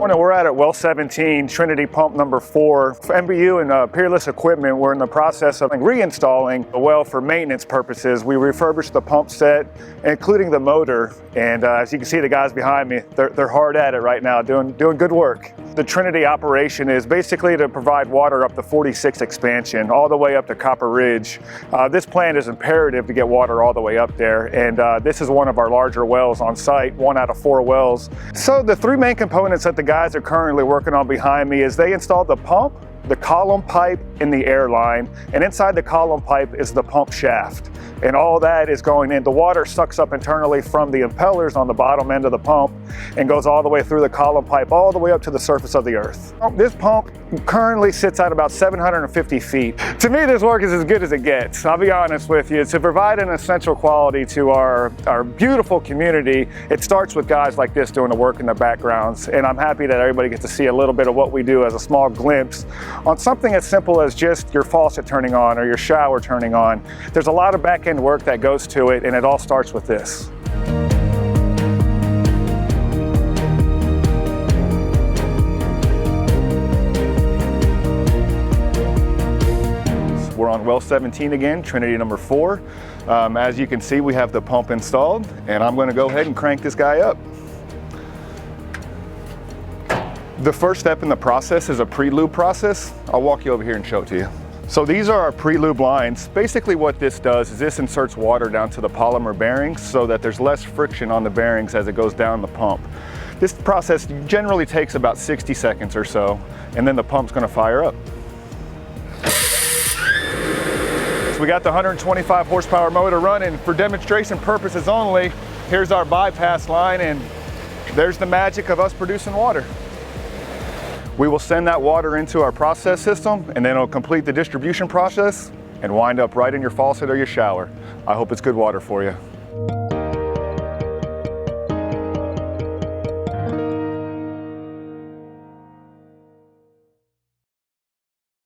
Morning, we're at well 17, Trinity pump number 4. For MBU and Peerless Equipment, we're in the process of reinstalling a well for maintenance purposes. We refurbished the pump set, including the motor, and as you can see, the guys behind me, they're hard at it right now, doing good work. The Trinity operation is basically to provide water up to 46 expansion, all the way up to Copper Ridge. This plant is imperative to get water all the way up there, and this is one of our larger wells on site, 1 out of 4 wells. So the 3 main components that the guys are currently working on behind me is they installed the pump, the column pipe, and the air line, and inside the column pipe is the pump shaft. And all that is going in. The water sucks up internally from the impellers on the bottom end of the pump and goes all the way through the column pipe, all the way up to the surface of the earth. This pump currently sits at about 750 feet. To me, this work is as good as it gets. I'll be honest with you. To provide an essential quality to our beautiful community, it starts with guys like this doing the work in the backgrounds. And I'm happy that everybody gets to see a little bit of what we do as a small glimpse on something as simple as just your faucet turning on or your shower turning on. There's a lot of back-end work that goes to it, and it all starts with this. We're on well 17 again, Trinity number 4. As you can see, we have the pump installed, and I'm going to go ahead and crank this guy up. The first step in the process is a pre-lube process. I'll walk you over here and show it to you. So these are our pre-lube lines. Basically what this does is this inserts water down to the polymer bearings so that there's less friction on the bearings as it goes down the pump. This process generally takes about 60 seconds or so, and then the pump's going to fire up. So we got the 125 horsepower motor running. For demonstration purposes only, here's our bypass line, and there's the magic of us producing water. We will send that water into our process system, and then it'll complete the distribution process and wind up right in your faucet or your shower. I hope it's good water for you.